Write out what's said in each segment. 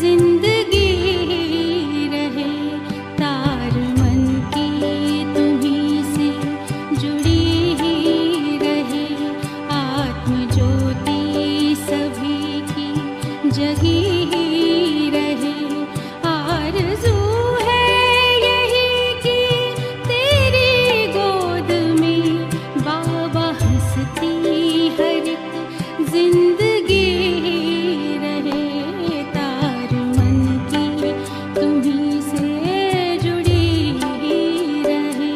जिंदगी रहे तार मन की तुम्हीं से जुड़ी ही रहे, आत्म ज्योति सभी की जगी ही रहे। आरज़ू है यही कि तेरी गोद में बाबा हंसती हर एक जिंदगी रहे, तार मन की तुम्हीं से जुड़ी रहे।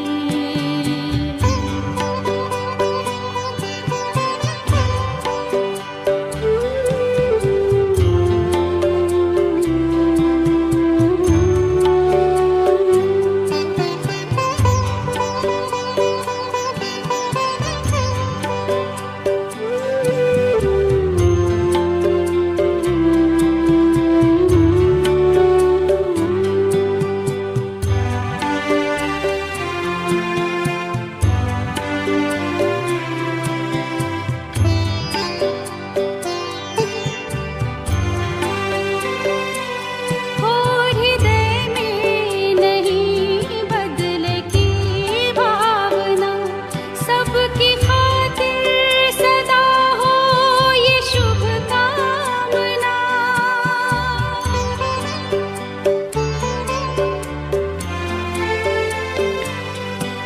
और हृदय में नहीं बदले की भावना, सबकी खातिर सदा हो ये शुभ कामना।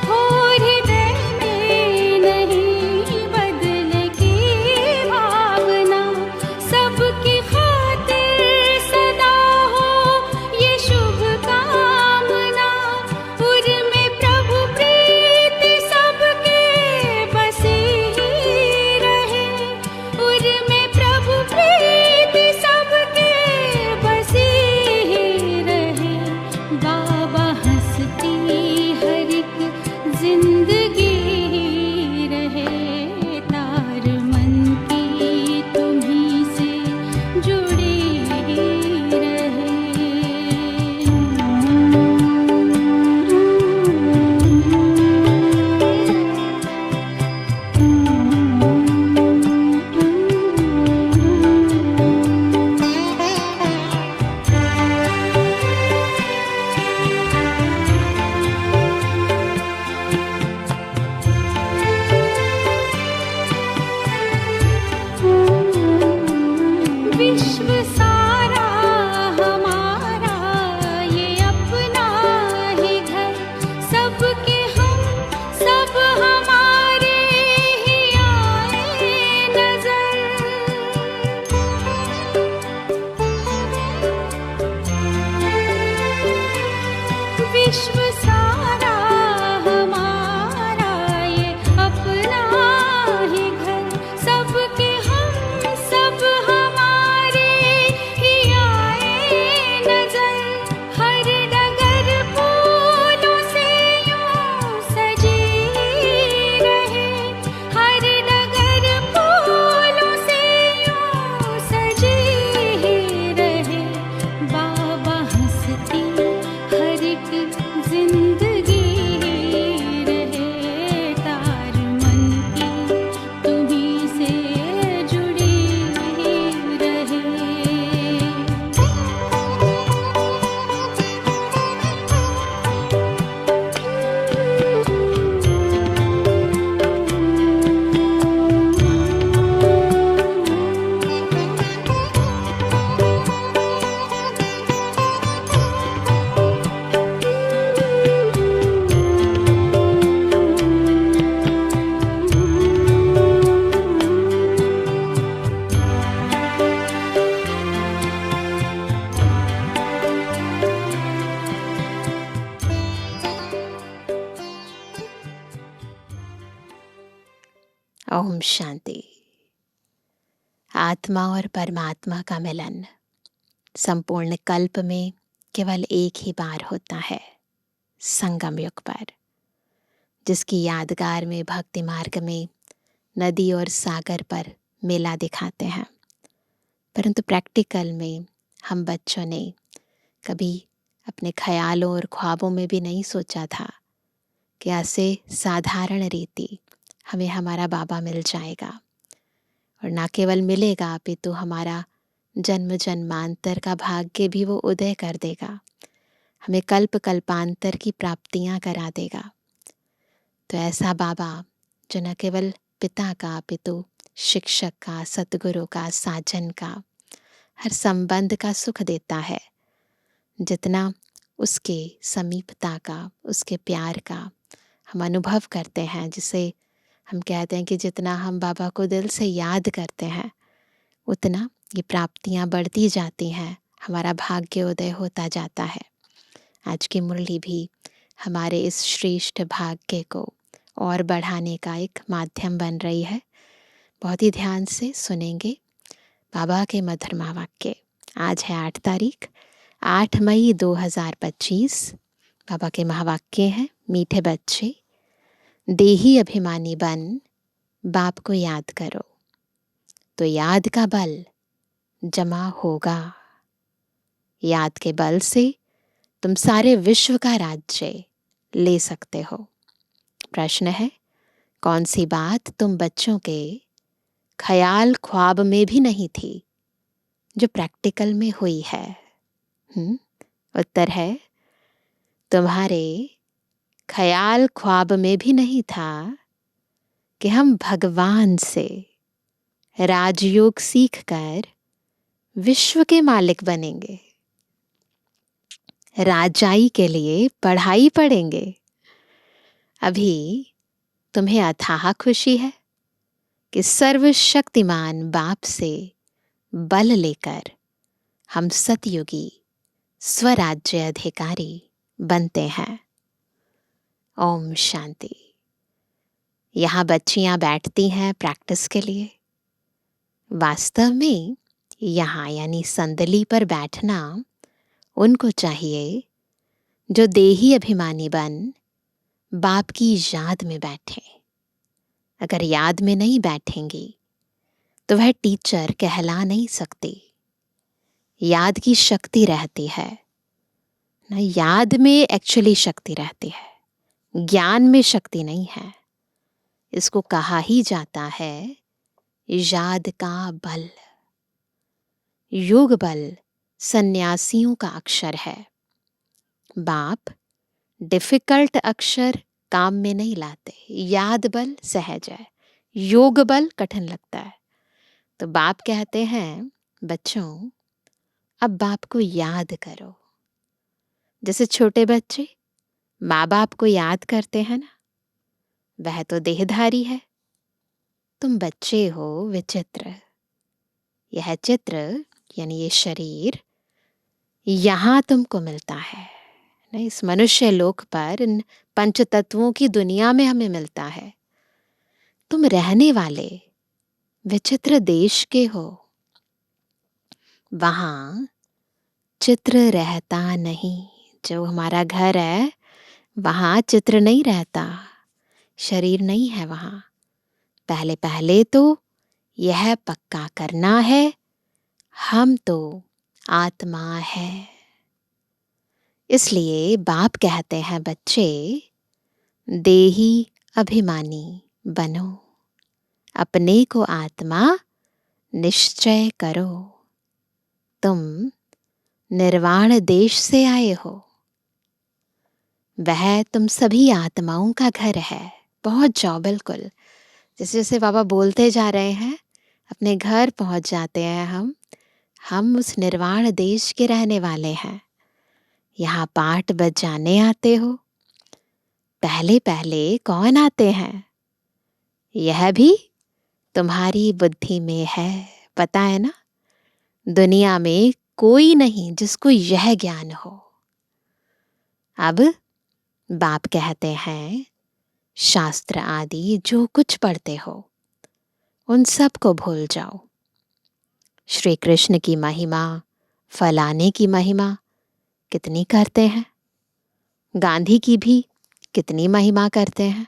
और हृदय में नहीं बदले की भावना, सबकी खातिर सदा हो ये शुभ कामना। उर में प्रभु प्रीति सबके बसी ही रहे, उर में प्रभु प्रीति सबके बसी ही रहे। बाबा हंसती हर एक जिंदगी रहे, तार मन की तुम्हीं से जुड़ी विश्व सारा हमारा ये अपना ही घर, सबके हम सब हमारे ही आए नजर। विश्व सारा हमारा ये अपना ही घर, सबके हम सब हमारे ही आए नजर। हर डगर फूलों से यूं सजी रहे, हर डगर फूलों से यूं सजी रहे। बाबा हंसती हर एक जिंदगी रहे, तार मन की तुम्हीं से जुड़ी रहे। ओम शांति। आत्मा और परमात्मा का मिलन संपूर्ण कल्प में केवल एक ही बार होता है, संगम युग पर, जिसकी यादगार में भक्ति मार्ग में नदी और सागर पर मेला दिखाते हैं। परंतु प्रैक्टिकल में हम बच्चों ने कभी अपने ख्यालों और ख्वाबों में भी नहीं सोचा था कि ऐसे साधारण रीति हमें हमारा बाबा मिल जाएगा, और ना केवल मिलेगा अपितु हमारा जन्म जन्मांतर का भाग्य भी वो उदय कर देगा, हमें कल्प कल्पांतर की प्राप्तियां करा देगा। तो ऐसा बाबा जो न केवल पिता का अपितु शिक्षक का, सतगुरु का, साजन का, हर संबंध का सुख देता है, जितना उसके समीपता का, उसके प्यार का हम अनुभव करते हैं, जिसे हम कहते हैं कि जितना हम बाबा को दिल से याद करते हैं उतना ये प्राप्तियां बढ़ती जाती हैं, हमारा भाग्य उदय होता जाता है। आज की मुरली भी हमारे इस श्रेष्ठ भाग्य को और बढ़ाने का एक माध्यम बन रही है। बहुत ही ध्यान से सुनेंगे बाबा के मधुरमा वाक्य। आज है 8 तारीख, 8 मई 2025। बाबा के महावाक्य हैं, मीठे बच्चे देही अभिमानी बन बाप को याद करो, तो याद का बल जमा होगा। याद के बल से तुम सारे विश्व का राज्य ले सकते हो। प्रश्न है, कौन सी बात तुम बच्चों के ख्याल ख्वाब में भी नहीं थी जो प्रैक्टिकल में हुई है? उत्तर है, तुम्हारे ख्याल ख्वाब में भी नहीं था कि हम भगवान से राजयोग सीखकर विश्व के मालिक बनेंगे, राजाई के लिए पढ़ाई पढ़ेंगे। अभी तुम्हें अथाह खुशी है कि सर्वशक्तिमान बाप से बल लेकर हम सतयुगी स्वराज्य अधिकारी बनते हैं। ओम शांति। यहाँ बच्चियां बैठती हैं प्रैक्टिस के लिए। वास्तव में यहाँ यानी संदली पर बैठना उनको चाहिए जो देही अभिमानी बन बाप की याद में बैठे। अगर याद में नहीं बैठेंगी तो वह टीचर कहला नहीं सकती। याद की शक्ति रहती है ना, याद में एक्चुअली शक्ति रहती है, ज्ञान में शक्ति नहीं है। इसको कहा ही जाता है याद का बल। योग बल सन्यासियों का अक्षर है। बाप डिफिकल्ट अक्षर काम में नहीं लाते। याद बल सहज है, योग बल कठिन लगता है। तो बाप कहते हैं, बच्चों अब बाप को याद करो। जैसे छोटे बच्चे माँ बाप को याद करते हैं ना, वह तो देहधारी है, तुम बच्चे हो विचित्र। यह चित्र यानी ये शरीर यहाँ तुमको मिलता है ना, इस मनुष्य लोक पर, इन पंच तत्वों की दुनिया में हमें मिलता है। तुम रहने वाले विचित्र देश के हो, वहां चित्र रहता नहीं। जो हमारा घर है वहां चित्र नहीं रहता, शरीर नहीं है वहां। पहले पहले तो यह पक्का करना है, हम तो आत्मा है। इसलिए बाप कहते हैं, बच्चे देही अभिमानी बनो, अपने को आत्मा निश्चय करो। तुम निर्वाण देश से आए हो, वह तुम सभी आत्माओं का घर है। पहुंच जाओ बिल्कुल। जैसे जैसे बाबा बोलते जा रहे हैं, अपने घर पहुंच जाते हैं हम उस निर्वाण देश के रहने वाले हैं। यहाँ पाठ बजाने आते हो। पहले पहले कौन आते हैं, यह भी तुम्हारी बुद्धि में है। पता है ना, दुनिया में कोई नहीं जिसको यह ज्ञान हो। अब बाप कहते हैं, शास्त्र आदि जो कुछ पढ़ते हो उन सब को भूल जाओ। श्री कृष्ण की महिमा, फलाने की महिमा कितनी करते हैं, गांधी की भी कितनी महिमा करते हैं,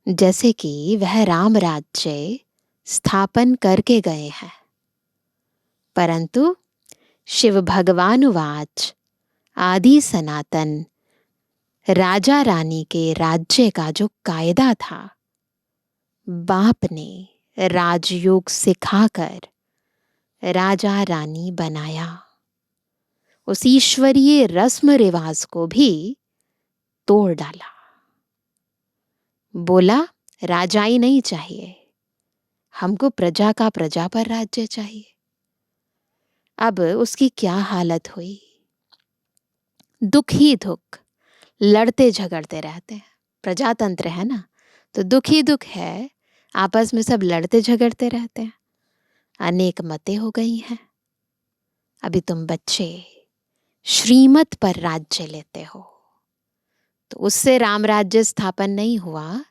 जैसे कि वह राम राज्य स्थापन करके गए हैं। परंतु शिव भगवान उवाच, आदि सनातन राजा रानी के राज्य का जो कायदा था, बाप ने राजयोग सिखाकर राजा रानी बनाया, उस ईश्वरीय रस्म रिवाज को भी तोड़ डाला। बोला राजाई नहीं चाहिए, हमको प्रजा का प्रजा पर राज्य चाहिए। अब उसकी क्या हालत हुई, दुख ही दुख, लड़ते झगड़ते रहते हैं। प्रजातंत्र है ना, तो दुख ही दुख है, आपस में सब लड़ते झगड़ते रहते हैं। अनेक मतें हो गई हैं। अभी तुम बच्चे श्रीमत पर राज्य लेते हो, तो उससे राम राज्य स्थापन नहीं हुआ।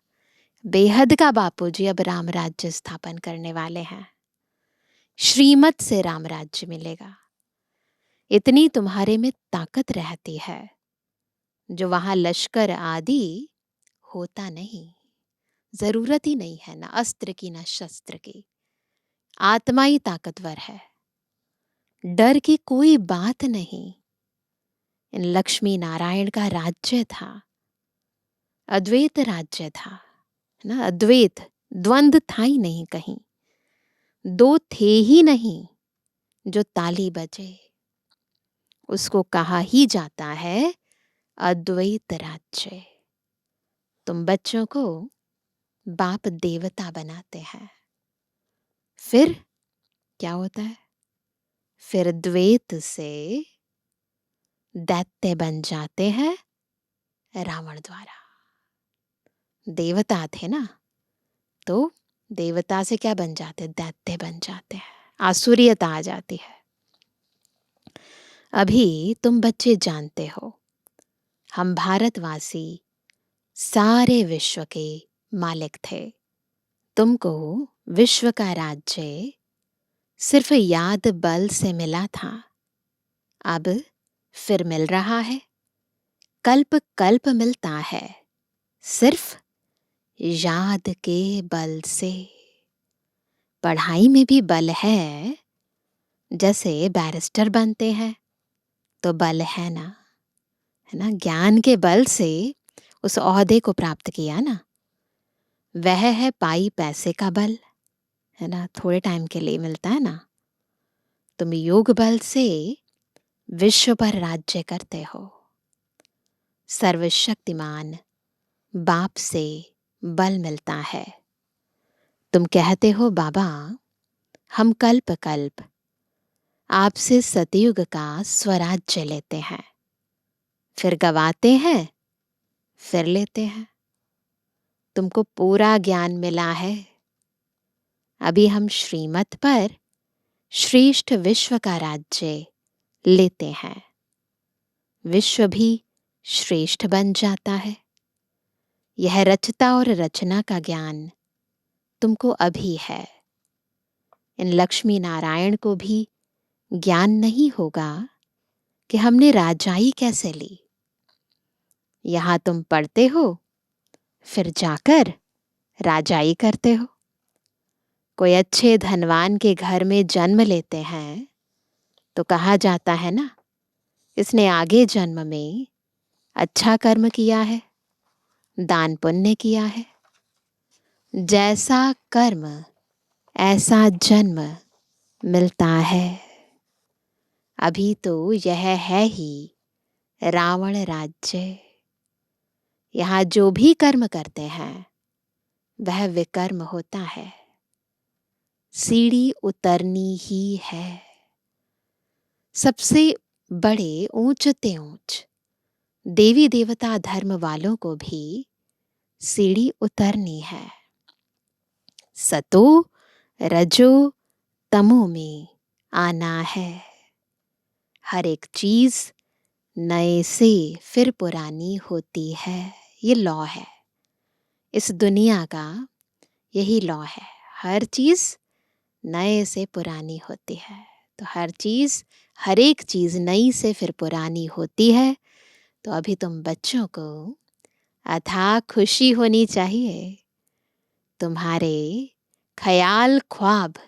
बेहद का बापूजी अब राम राज्य स्थापन करने वाले हैं। श्रीमत से राम राज्य मिलेगा। इतनी तुम्हारे में ताकत रहती है जो वहां लश्कर आदि होता नहीं, जरूरत ही नहीं है, ना अस्त्र की ना शस्त्र की। आत्मा ही ताकतवर है, डर की कोई बात नहीं। इन लक्ष्मी नारायण का राज्य था, अद्वैत राज्य था ना, अद्वैत, द्वंद्व था ही नहीं कहीं, दो थे ही नहीं। जो ताली बजे उसको कहा ही जाता है अद्वैत राज्य। तुम बच्चों को बाप देवता बनाते हैं, फिर क्या होता है? फिर द्वैत से दैत्य बन जाते हैं रावण द्वारा। देवता थे ना, तो देवता से क्या बन जाते? दैत्य बन जाते हैं, आसुरियता आ जाती है। अभी तुम बच्चे जानते हो, हम भारतवासी सारे विश्व के मालिक थे। तुमको विश्व का राज्य सिर्फ याद बल से मिला था, अब फिर मिल रहा है, कल्प कल्प मिलता है, सिर्फ याद के बल से। पढ़ाई में भी बल है, जैसे बैरिस्टर बनते हैं तो बल है ना, है ना। ज्ञान के बल से उस ओहदे को प्राप्त किया ना, वह है पाई पैसे का बल, है ना, थोड़े टाइम के लिए मिलता है ना। तुम योग बल से विश्व पर राज्य करते हो। सर्वशक्तिमान बाप से बल मिलता है। तुम कहते हो बाबा हम कल्प कल्प आपसे सतयुग का स्वराज्य लेते हैं, फिर गवाते हैं, फिर लेते हैं। तुमको पूरा ज्ञान मिला है। अभी हम श्रीमत पर श्रेष्ठ विश्व का राज्य लेते हैं, विश्व भी श्रेष्ठ बन जाता है। यह रचता और रचना का ज्ञान तुमको अभी है। इन लक्ष्मी नारायण को भी ज्ञान नहीं होगा कि हमने राजाई कैसे ली। यहां तुम पढ़ते हो, फिर जाकर राजाई करते हो। कोई अच्छे धनवान के घर में जन्म लेते हैं तो कहा जाता है ना, इसने आगे जन्म में अच्छा कर्म किया है, दान पुण्य किया है। जैसा कर्म ऐसा जन्म मिलता है। अभी तो यह है ही रावण राज्य। यहाँ जो भी कर्म करते हैं वह विकर्म होता है, सीढ़ी उतरनी ही है। सबसे बड़े ऊंचते ऊंच देवी देवता धर्म वालों को भी सीढ़ी उतरनी है। सतो रजो तमो में आना है। हर एक चीज नए से फिर पुरानी होती है। ये लॉ है इस दुनिया का, यही लॉ है। हर चीज नए से पुरानी होती है, तो हर चीज, हर एक चीज नई से फिर पुरानी होती है। तो अभी तुम बच्चों को अथाह खुशी होनी चाहिए। तुम्हारे ख्याल ख्वाब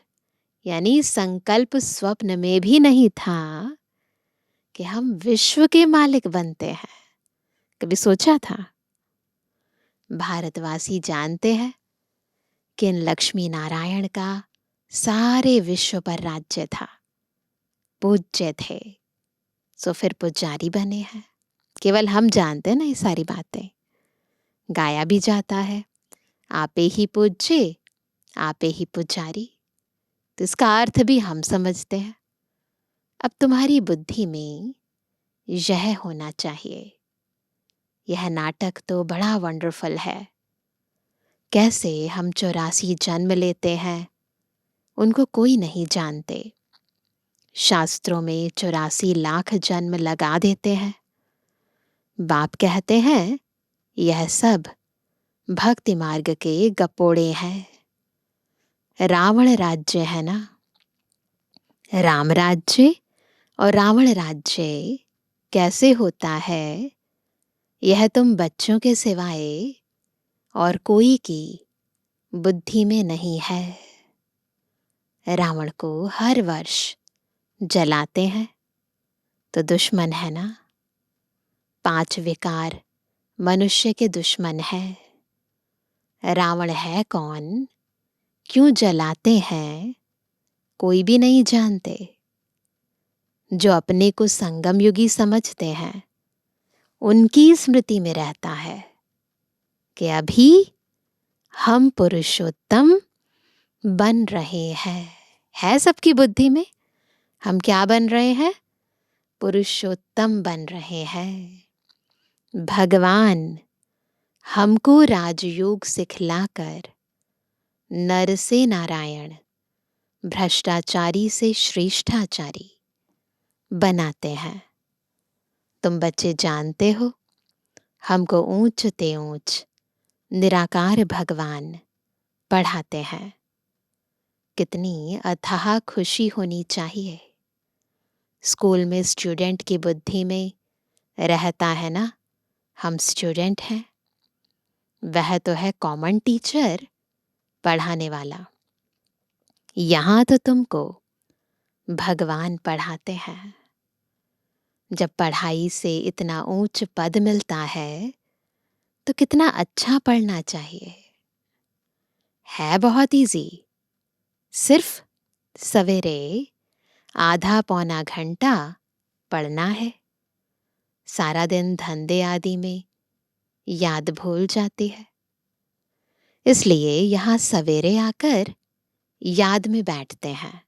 यानी संकल्प स्वप्न में भी नहीं था कि हम विश्व के मालिक बनते हैं। कभी सोचा था? भारतवासी जानते हैं कि इन लक्ष्मी नारायण का सारे विश्व पर राज्य था, पूज्य थे, सो फिर पुजारी बने हैं। केवल हम जानते हैं ना ये सारी बातें। गाया भी जाता है, आपे ही पूज्य आपे ही पुजारी। तो इसका अर्थ भी हम समझते हैं। अब तुम्हारी बुद्धि में यह होना चाहिए, यह नाटक तो बड़ा वंडरफुल है। कैसे हम 84 जन्म लेते हैं, उनको कोई नहीं जानते। शास्त्रों में 84 लाख जन्म लगा देते हैं। बाप कहते हैं यह सब भक्ति मार्ग के गपोड़े हैं। रावण राज्य है ना, राम राज्य और रावण राज्य कैसे होता है, यह तुम बच्चों के सिवाय और कोई की बुद्धि में नहीं है। रावण को हर वर्ष जलाते हैं तो दुश्मन है ना। 5 विकार मनुष्य के दुश्मन है। रावण है कौन, क्यों जलाते हैं, कोई भी नहीं जानते। जो अपने को संगम युगी समझते हैं, उनकी स्मृति में रहता है कि अभी हम पुरुषोत्तम बन रहे हैं। है सबकी बुद्धि में, हम क्या बन रहे हैं, पुरुषोत्तम बन रहे हैं। भगवान हमको राजयोग सिखलाकर नर से नारायण, भ्रष्टाचारी से श्रेष्ठाचारी बनाते हैं। तुम बच्चे जानते हो, हमको ऊंच ते ऊंच निराकार भगवान पढ़ाते हैं। कितनी अथाह खुशी होनी चाहिए। स्कूल में स्टूडेंट की बुद्धि में रहता है ना, हम स्टूडेंट हैं, वह तो है कॉमन टीचर, पढ़ाने वाला। यहाँ तो तुमको भगवान पढ़ाते हैं। जब पढ़ाई से इतना ऊंच पद मिलता है तो कितना अच्छा पढ़ना चाहिए। है बहुत इजी, सिर्फ सवेरे आधा पौना घंटा पढ़ना है। सारा दिन धंधे आदि में याद भूल जाती है, इसलिए यहाँ सवेरे आकर याद में बैठते हैं।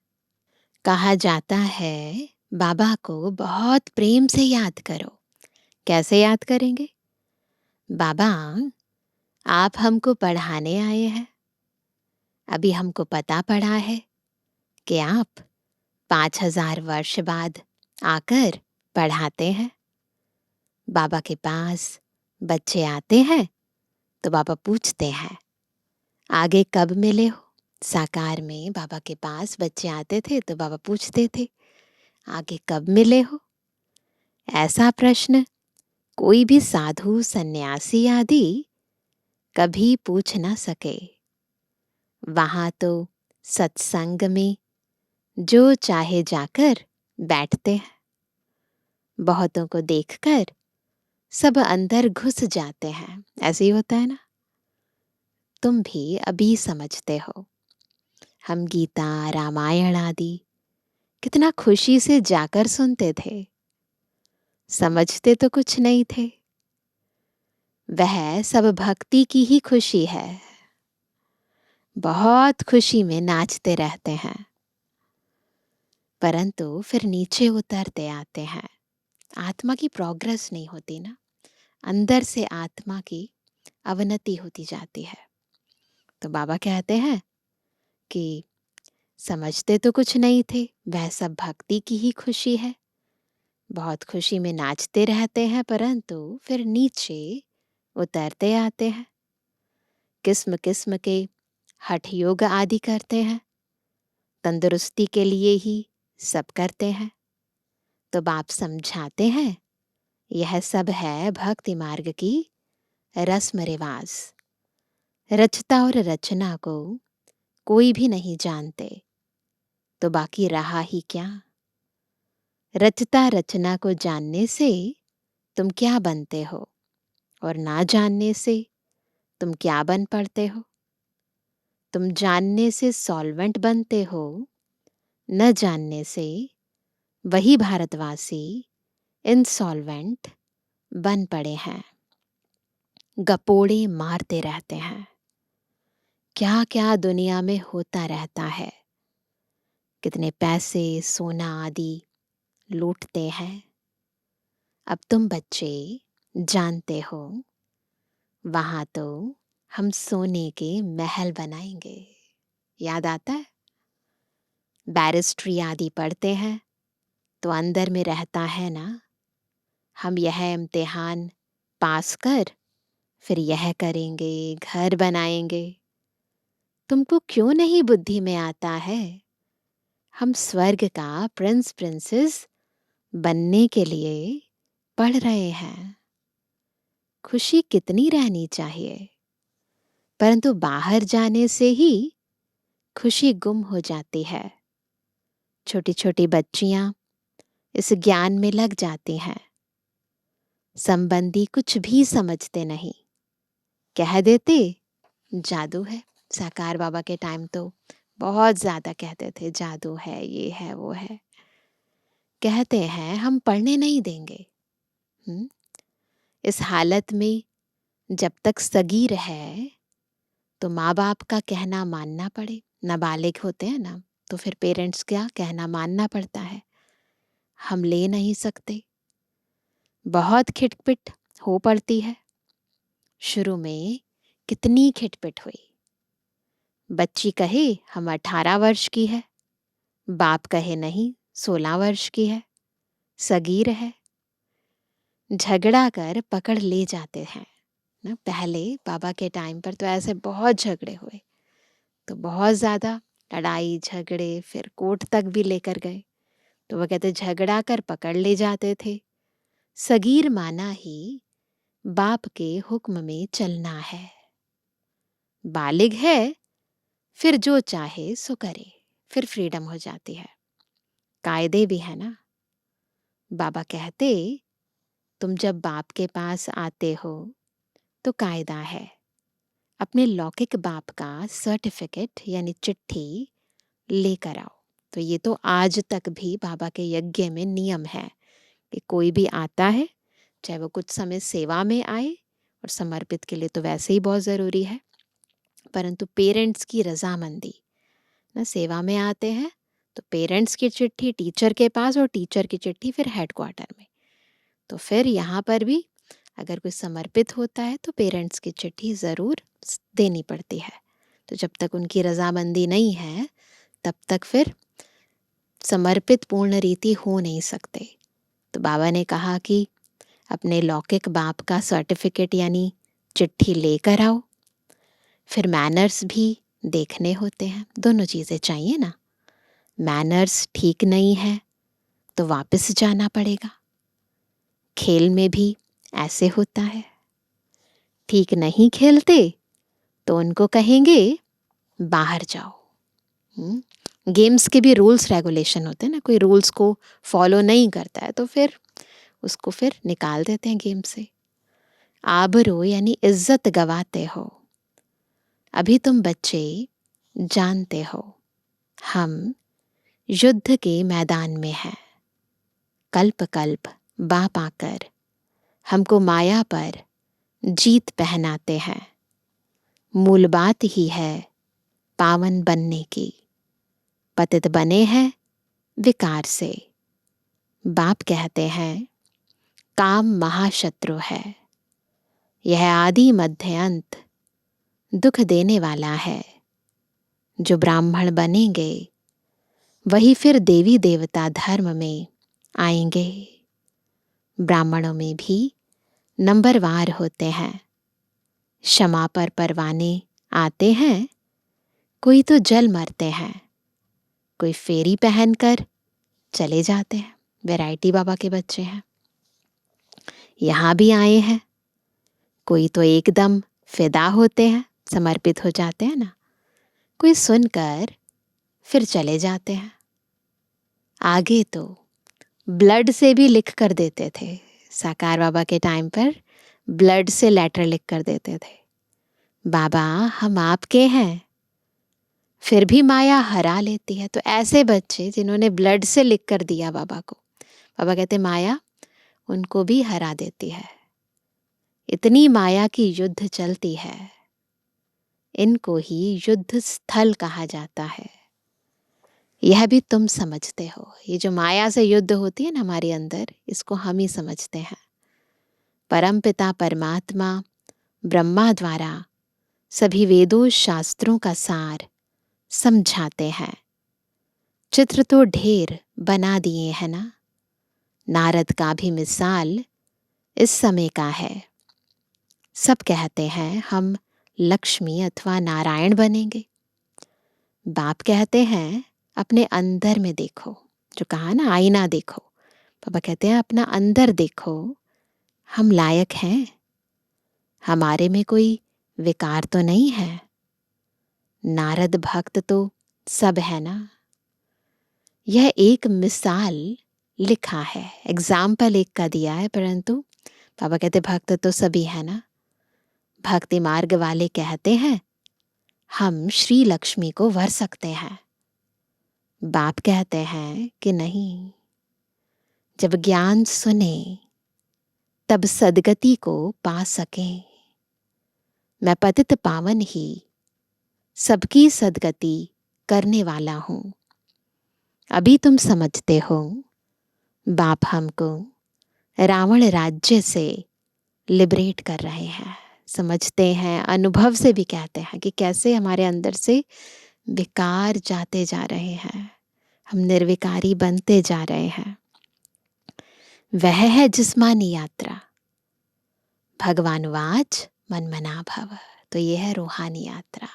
कहा जाता है बाबा को बहुत प्रेम से याद करो। कैसे याद करेंगे? बाबा आप हमको पढ़ाने आए हैं। अभी हमको पता पड़ा है कि आप 5000 वर्ष बाद आकर पढ़ाते हैं। बाबा के पास बच्चे आते हैं तो बाबा पूछते हैं आगे कब मिले हो। साकार में बाबा के पास बच्चे आते थे तो बाबा पूछते थे आगे कब मिले हो। ऐसा प्रश्न कोई भी साधु सन्यासी आदि कभी पूछ ना सके। वहां तो सत्संग में जो चाहे जाकर बैठते हैं। बहुतों को देखकर सब अंदर घुस जाते हैं। ऐसे ही होता है ना। तुम भी अभी समझते हो। हम गीता रामायण आदि कितना खुशी से जाकर सुनते थे, समझते तो कुछ नहीं थे। वह सब भक्ति की ही खुशी है। बहुत खुशी में नाचते रहते हैं, परंतु फिर नीचे उतरते आते हैं। आत्मा की प्रोग्रेस नहीं होती ना, अंदर से आत्मा की अवनति होती जाती है। तो बाबा कहते हैं कि समझते तो कुछ नहीं थे, वह सब भक्ति की ही खुशी है। बहुत खुशी में नाचते रहते हैं, परंतु फिर नीचे उतरते आते हैं। किस्म किस्म के हठ योग आदि करते हैं, तंदुरुस्ती के लिए ही सब करते हैं। तो बाप समझाते हैं यह सब है भक्ति मार्ग की रस्म रिवाज। रचता और रचना को कोई भी नहीं जानते तो बाकी रहा ही क्या। रचता रचना को जानने से तुम क्या बनते हो और ना जानने से तुम क्या बन पड़ते हो। तुम जानने से सॉल्वेंट बनते हो, न जानने से वही भारतवासी इंसॉल्वेंट बन पड़े हैं। गपोड़े मारते रहते हैं। क्या क्या दुनिया में होता रहता है। कितने पैसे, सोना आदि लूटते हैं। अब तुम बच्चे जानते हो, वहां तो हम सोने के महल बनाएंगे। याद आता है? बैरिस्ट्री आदि पढ़ते हैं तो अंदर में रहता है ना, हम यह इम्तिहान पास कर फिर यह करेंगे, घर बनाएंगे। तुमको क्यों नहीं बुद्धि में आता है? हम स्वर्ग का प्रिंस प्रिंसेस बनने के लिए पढ़ रहे हैं। खुशी कितनी रहनी चाहिए, परंतु बाहर जाने से ही खुशी गुम हो जाती है। छोटी छोटी बच्चियां इस ज्ञान में लग जाती हैं। संबंधी कुछ भी समझते नहीं, कह देते जादू है। साकार बाबा के टाइम तो बहुत ज्यादा कहते थे जादू है, ये है, वो है। कहते हैं हम पढ़ने नहीं देंगे। इस हालत में जब तक सगीर है तो माँ बाप का कहना मानना पड़े। नाबालिग होते हैं ना, तो फिर पेरेंट्स का कहना मानना पड़ता है। हम ले नहीं सकते। बहुत खिटपिट हो पड़ती है। शुरू में कितनी खिटपिट हुई। बच्ची कहे हम 18 वर्ष की है, बाप कहे नहीं 16 वर्ष की है, सगीर है। झगड़ा कर पकड़ ले जाते हैं ना। पहले बाबा के टाइम पर तो ऐसे बहुत झगड़े हुए, तो बहुत ज़्यादा लड़ाई झगड़े, फिर कोर्ट तक भी लेकर गए। तो वह कहते झगड़ा कर पकड़ ले जाते थे। सगीर माना ही बाप के हुक्म में चलना है। बालिग है फिर जो चाहे सो करे, फिर फ्रीडम हो जाती है। कायदे भी है ना। बाबा कहते तुम जब बाप के पास आते हो तो कायदा है, अपने लौकिक बाप का सर्टिफिकेट यानी चिट्ठी लेकर आओ। तो ये तो आज तक भी बाबा के यज्ञ में नियम है कि कोई भी आता है, चाहे वो कुछ समय सेवा में आए, और समर्पित के लिए तो वैसे ही बहुत ज़रूरी है, परंतु पेरेंट्स की रजामंदी ना। सेवा में आते हैं तो पेरेंट्स की चिट्ठी टीचर के पास, और टीचर की चिट्ठी फिर हेडक्वार्टर में। तो फिर यहाँ पर भी अगर कोई समर्पित होता है तो पेरेंट्स की चिट्ठी ज़रूर देनी पड़ती है। तो जब तक उनकी रजामंदी नहीं है तब तक फिर समर्पित पूर्ण रीति हो नहीं सकते। तो बाबा ने कहा कि अपने लौकिक बाप का सर्टिफिकेट यानी चिट्ठी लेकर आओ। फिर मैनर्स भी देखने होते हैं। दोनों चीज़ें चाहिए ना। मैनर्स ठीक नहीं है तो वापस जाना पड़ेगा। खेल में भी ऐसे होता है। ठीक नहीं खेलते तो उनको कहेंगे बाहर जाओ। गेम्स के भी रूल्स रेगुलेशन होते हैं ना। कोई रूल्स को फॉलो नहीं करता है तो फिर उसको फिर निकाल देते हैं गेम से। आबरू यानी इज्जत गवाते हो। अभी तुम बच्चे जानते हो हम युद्ध के मैदान में हैं। कल्प कल्प बाप आकर हमको माया पर जीत पहनाते हैं। मूल बात ही है पावन बनने की। पतित बने हैं विकार से। बाप कहते हैं काम महाशत्रु है। यह आदि मध्य अंत दुख देने वाला है। जो ब्राह्मण बनेंगे वही फिर देवी देवता धर्म में आएंगे। ब्राह्मणों में भी नंबरवार होते हैं। क्षमा पर परवाने आते हैं। कोई तो जल मरते हैं, कोई फेरी पहनकर चले जाते हैं। वैरायटी बाबा के बच्चे हैं। यहाँ भी आए हैं। कोई तो एकदम फिदा होते हैं, समर्पित हो जाते हैं ना। कोई सुनकर फिर चले जाते हैं। आगे तो ब्लड से भी लिख कर देते थे। साकार बाबा के टाइम पर ब्लड से लेटर लिख कर देते थे। बाबा हम आपके हैं, फिर भी माया हरा लेती है। तो ऐसे बच्चे जिन्होंने ब्लड से लिख कर दिया बाबा को, बाबा कहते माया उनको भी हरा देती है। इतनी माया की युद्ध चलती है, इनको ही युद्ध स्थल कहा जाता है। यह भी तुम समझते हो। ये जो माया से युद्ध होती है ना हमारे अंदर, इसको हम ही समझते हैं। परमपिता परमात्मा ब्रह्मा द्वारा सभी वेदों शास्त्रों का सार समझाते हैं। चित्र तो ढेर बना दिए हैं ना, नारद का भी मिसाल इस समय का है। सब कहते हैं हम लक्ष्मी अथवा नारायण बनेंगे। बाप कहते हैं अपने अंदर में देखो, जो कहा ना आईना देखो। पापा कहते हैं अपना अंदर देखो, हम लायक हैं, हमारे में कोई विकार तो नहीं है। नारद भक्त तो सब है ना। यह एक मिसाल लिखा है, एग्जाम्पल एक का दिया है, परंतु पापा कहते भक्त तो सभी है ना। भक्ति मार्ग वाले कहते हैं हम श्री लक्ष्मी को वर सकते हैं। बाप कहते हैं कि नहीं, जब ज्ञान सुने तब सदगति को पा सकें। मैं पतित पावन ही सबकी सदगति करने वाला हूं। अभी तुम समझते हो बाप हमको रावण राज्य से लिबरेट कर रहे हैं। समझते हैं, अनुभव से भी कहते हैं कि कैसे हमारे अंदर से विकार जाते जा रहे हैं, हम निर्विकारी बनते जा रहे हैं। वह है जिस्मानी यात्रा। भगवानुवाच मन मना भव। तो यह है रूहानी यात्रा,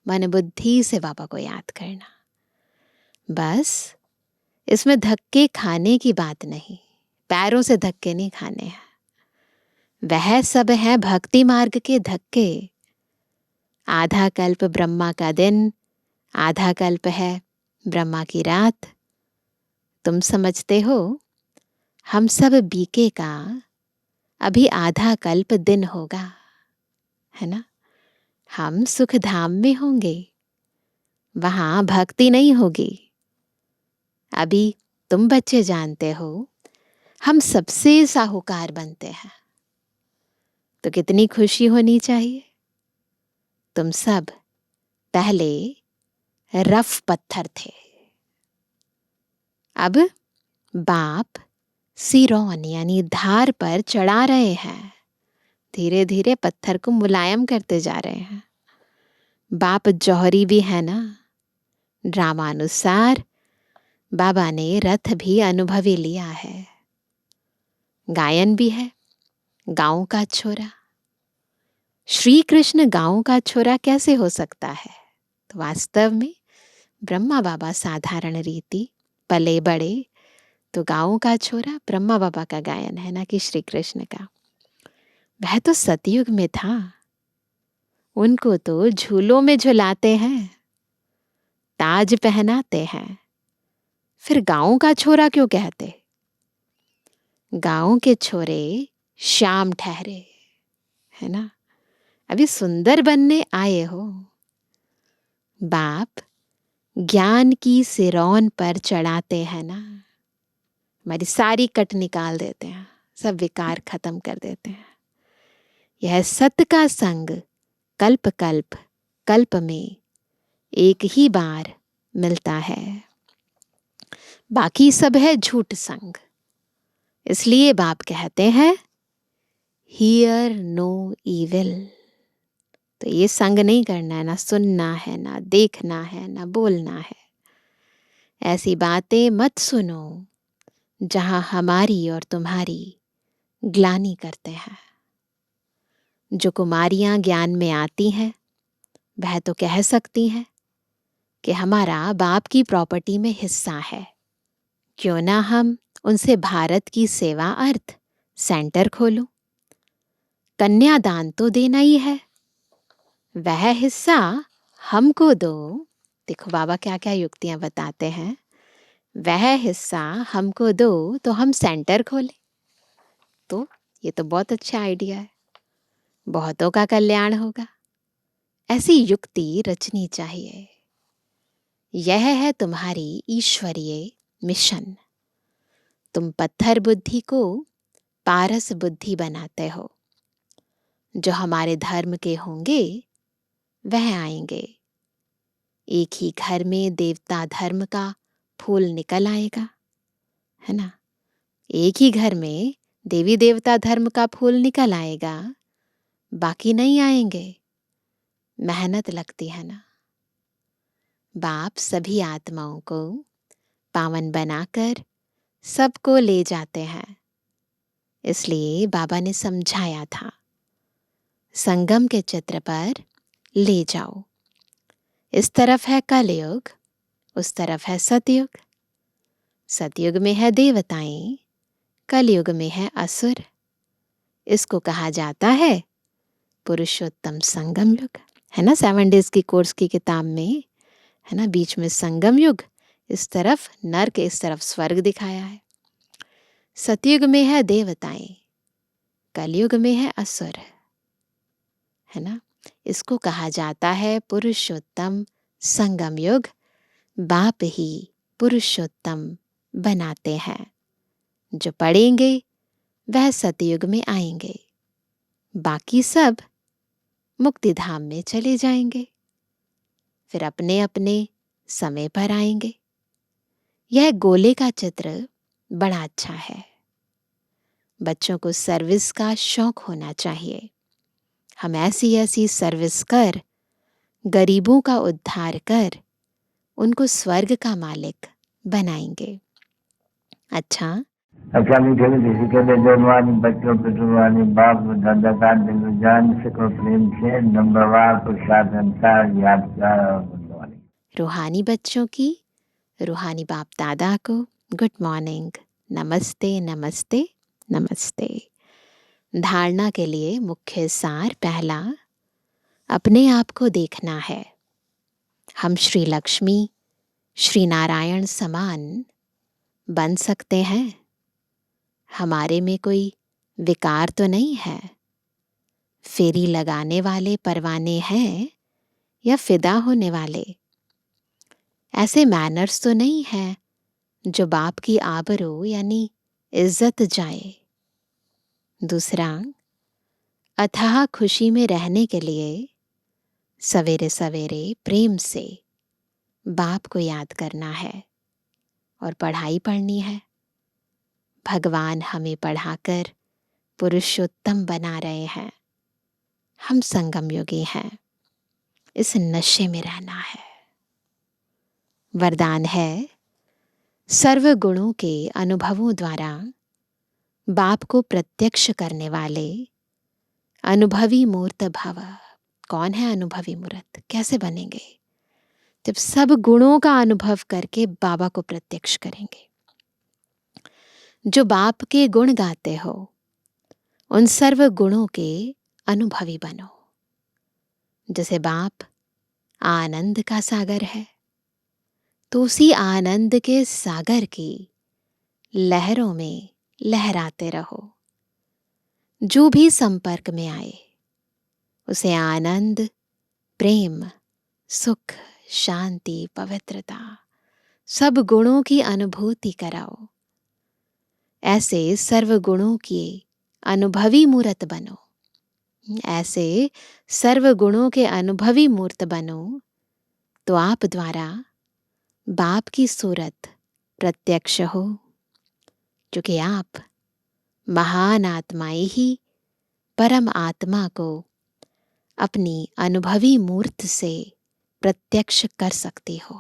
मन बुद्धि से बाबा को याद करना। बस इसमें धक्के खाने की बात नहीं, पैरों से धक्के नहीं खाने हैं। वह सब है भक्ति मार्ग के धक्के। आधा कल्प ब्रह्मा का दिन, आधा कल्प है ब्रह्मा की रात। तुम समझते हो हम सब बीके का अभी आधा कल्प दिन होगा, है ना। हम सुख धाम में होंगे, वहां भक्ति नहीं होगी। अभी तुम बच्चे जानते हो हम सबसे साहूकार बनते हैं, तो कितनी खुशी होनी चाहिए। तुम सब पहले रफ पत्थर थे, अब बाप सिरौन यानी धार पर चढ़ा रहे हैं। धीरे धीरे पत्थर को मुलायम करते जा रहे हैं। बाप जौहरी भी है ना। ड्रामानुसार बाबा ने रथ भी अनुभवी लिया है। गायन भी है, गांव का छोरा। श्री कृष्ण गांव का छोरा कैसे हो सकता है? तो वास्तव में ब्रह्मा बाबा साधारण रीति पले बड़े, तो गांव का छोरा ब्रह्मा बाबा का गायन है ना कि श्री कृष्ण का। वह तो सतयुग में था, उनको तो झूलों में झुलाते हैं, ताज पहनाते हैं। फिर गांव का छोरा क्यों कहते? गांव के छोरे श्याम ठहरे, है ना। अभी सुंदर बनने आए हो। बाप ज्ञान की सिरौन पर चढ़ाते हैं ना, हमारी सारी कट निकाल देते हैं, सब विकार खत्म कर देते हैं। यह सत्य का संग कल्प कल्प कल्प में एक ही बार मिलता है, बाकी सब है झूठ संग। इसलिए बाप कहते हैं हियर नो इविल। तो ये संग नहीं करना है, ना सुनना है, ना देखना है, ना बोलना है। ऐसी बातें मत सुनो जहां हमारी और तुम्हारी ग्लानि करते हैं। जो कुमारियां ज्ञान में आती हैं वह तो कह सकती हैं कि हमारा बाप की प्रॉपर्टी में हिस्सा है, क्यों ना हम उनसे भारत की सेवा अर्थ सेंटर खोलो। कन्यादान तो देना ही है, वह हिस्सा हमको दो। देखो बाबा क्या क्या युक्तियां बताते हैं। वह हिस्सा हमको दो तो हम सेंटर खोले। तो ये तो बहुत अच्छा आइडिया है, बहुतों का कल्याण होगा। ऐसी युक्ति रचनी चाहिए। यह है तुम्हारी ईश्वरीय मिशन। तुम पत्थर बुद्धि को पारस बुद्धि बनाते हो। जो हमारे धर्म के होंगे वह आएंगे। एक ही घर में देवता धर्म का फूल निकल आएगा, है ना। एक ही घर में देवी देवता धर्म का फूल निकल आएगा, बाकी नहीं आएंगे। मेहनत लगती है ना। बाप सभी आत्माओं को पावन बनाकर सबको ले जाते हैं। इसलिए बाबा ने समझाया था, संगम के चित्र पर ले जाओ। इस तरफ है कलयुग, उस तरफ है सतयुग। सतयुग में है देवताएं, कलयुग में है असुर। इसको कहा जाता है पुरुषोत्तम संगम युग, है ना। 7 डेज की कोर्स की किताब में, है ना, बीच में संगम युग, इस तरफ नर्क, इस तरफ स्वर्ग दिखाया है। सतयुग में है देवताएं, कलयुग में है असुर, है ना। इसको कहा जाता है पुरुषोत्तम संगम युग। बाप ही पुरुषोत्तम बनाते हैं। जो पढ़ेंगे वह सतयुग में आएंगे, बाकी सब मुक्ति धाम में चले जाएंगे, फिर अपने अपने समय पर आएंगे। यह गोले का चित्र बड़ा अच्छा है। बच्चों को सर्विस का शौक होना चाहिए। हम ऐसी ऐसी सर्विस कर, गरीबों का उद्धार कर, उनको स्वर्ग का मालिक बनाएंगे। अच्छा, मीठे मीठे के लिए जवानी बच्चों पे जुबानी बाप दादा का दिल जान सको प्रेम से नंबरवार प्रसाद अनुसार याद कर। रूहानी बच्चों की रूहानी बाप दादा को गुड मॉर्निंग, नमस्ते नमस्ते नमस्ते। धारणा के लिए मुख्य सार पहला, अपने आप को देखना है। हम श्री लक्ष्मी, श्री नारायण समान बन सकते हैं। हमारे में कोई विकार तो नहीं है। फेरी लगाने वाले परवाने हैं या फिदा होने वाले। ऐसे मैनर्स तो नहीं है जो बाप की आबरू यानी इज्जत जाए। दूसरा, अथाह खुशी में रहने के लिए सवेरे सवेरे प्रेम से बाप को याद करना है और पढ़ाई पढ़नी है। भगवान हमें पढ़ाकर पुरुषोत्तम बना रहे हैं। हम संगम योगी हैं, इस नशे में रहना है। वरदान है, सर्व गुणों के अनुभवों द्वारा बाप को प्रत्यक्ष करने वाले अनुभवी मूर्त भव। कौन है अनुभवी मूर्त? कैसे बनेंगे? जब सब गुणों का अनुभव करके बाबा को प्रत्यक्ष करेंगे। जो बाप के गुण गाते हो, उन सर्व गुणों के अनुभवी बनो। जैसे बाप आनंद का सागर है, तो उसी आनंद के सागर की लहरों में लहराते रहो। जो भी संपर्क में आए उसे आनंद, प्रेम, सुख, शांति, पवित्रता, सब गुणों की अनुभूति कराओ। ऐसे सर्व गुणों की अनुभवी मूर्त बनो। ऐसे सर्व गुणों के अनुभवी मूर्त बनो तो आप द्वारा बाप की सूरत प्रत्यक्ष हो। क्योंकि आप महान आत्माएं ही परम आत्मा को अपनी अनुभवी मूर्त से प्रत्यक्ष कर सकती हो।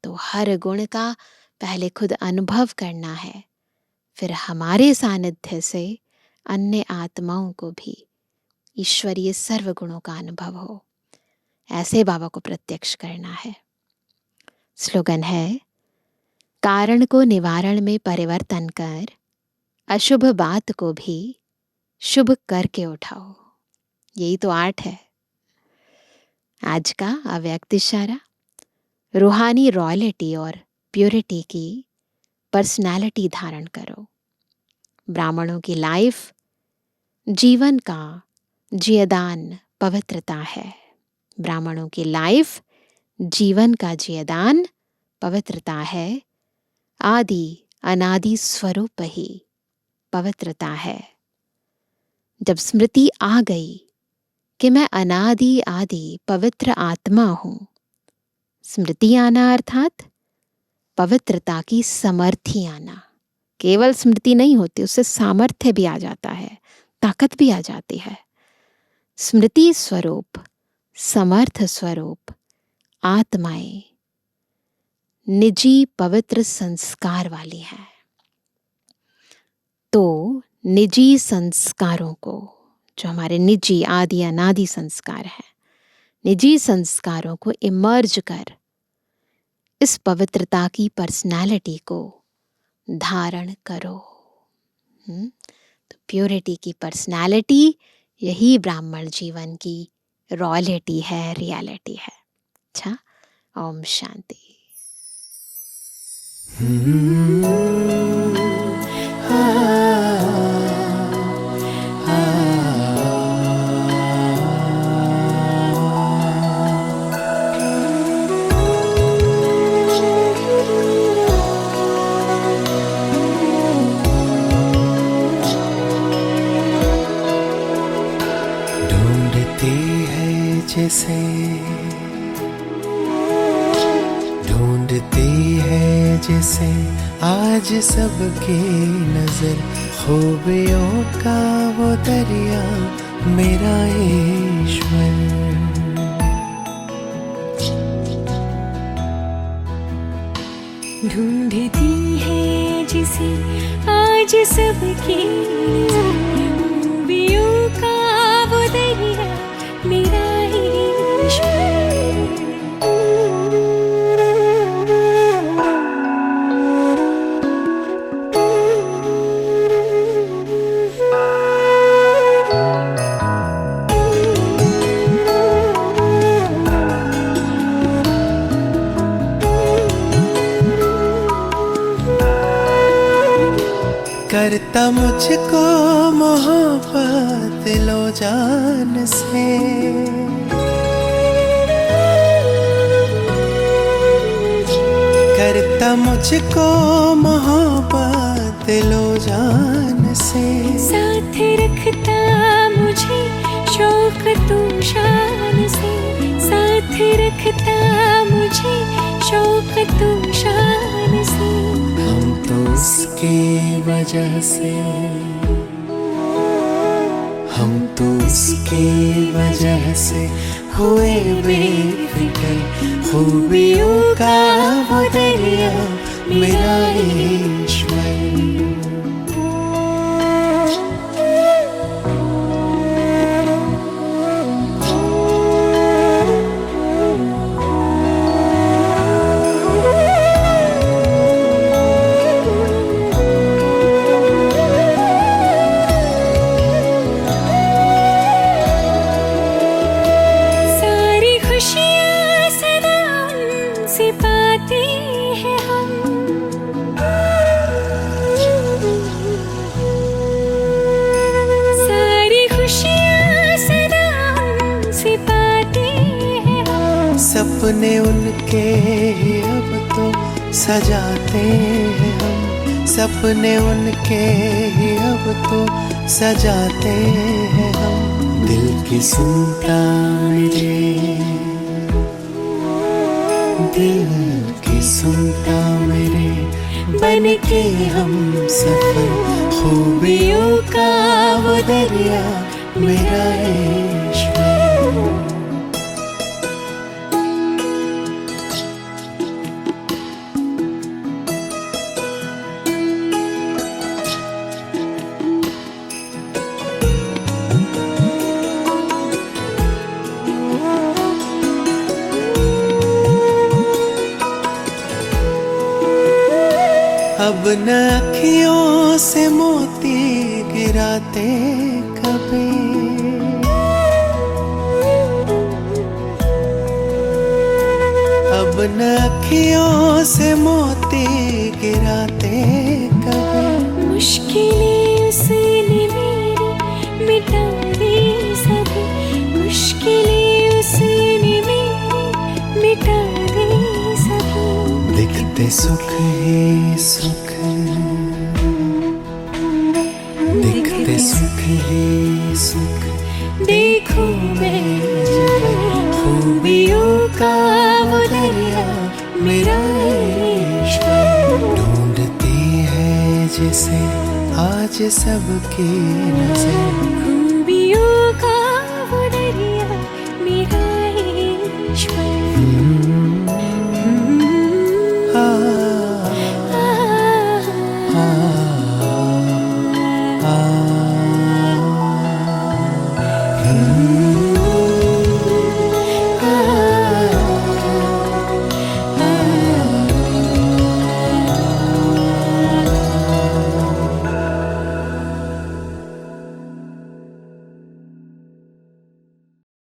तो हर गुण का पहले खुद अनुभव करना है, फिर हमारे सानिध्य से अन्य आत्माओं को भी ईश्वरीय सर्व गुणों का अनुभव हो। ऐसे बाबा को प्रत्यक्ष करना है। स्लोगन है, कारण को निवारण में परिवर्तन कर अशुभ बात को भी शुभ करके उठाओ। यही तो आर्ट है। आज का अव्यक्त इशारा, रूहानी रॉयल्टी और प्योरिटी की पर्सनालिटी धारण करो। ब्राह्मणों की लाइफ जीवन का जियदान पवित्रता है। ब्राह्मणों की लाइफ जीवन का जियदान पवित्रता है, आदि अनादि स्वरूप ही पवित्रता है। जब स्मृति आ गई कि मैं अनादि आदि पवित्र आत्मा हूं, स्मृति आना अर्थात पवित्रता की समर्थी आना। केवल स्मृति नहीं होती, उससे सामर्थ्य भी आ जाता है, ताकत भी आ जाती है। स्मृति स्वरूप, समर्थ स्वरूप आत्माएं निजी पवित्र संस्कार वाली हैं। तो निजी संस्कारों को, जो हमारे निजी आदि अनादि संस्कार हैं, निजी संस्कारों को इमर्ज कर इस पवित्रता की पर्सनालिटी को धारण करो। तो प्योरिटी की पर्सनालिटी, यही ब्राह्मण जीवन की रॉयलिटी है, रियलिटी है। अच्छा, ओम शांति। जिसे ढूंढती है, जिसे आज सबकी नजर, खूबियों का वो दरिया मेरा ईश्वर। ढूंढती है जिसे आज सबकी नजर, खूबियों का वो दरिया मेरा करता मुझको मोहब्बत लो जान से, करता मुझको मोहब्बत लो जान से, साथ रखता मुझे शौक तू शान से, साथ रखता मुझे शौक तू शान से। हम तो उसकी वजह से, हम तो उसकी वजह से हुए बेफिक्र, खूबियों का वो दरिया मेरा ईश्वर। सपने उनके ही अब तो सजाते हैं हम, सपने उनके ही अब तो सजाते हैं हम। दिल की सुनता मेरे, दिल की सुनता मेरे, बन के हम सफर, खूबियों का वो दरिया मेरा ईश्वर। अब न अखियों से मोती गिराते कभी, अब न अखियों से मोती गिराते कभी। मुश्किलें उसने मेरी मिटा दी सभी, मुश्किलें उसने मेरी मिटा दिखते सुख ही सुख, दिखते सुख ही सुख, देखो मैं खूबियों का वो दरिया मेरा इश्क, ढूंढती है जिसे आज सबकी नजर।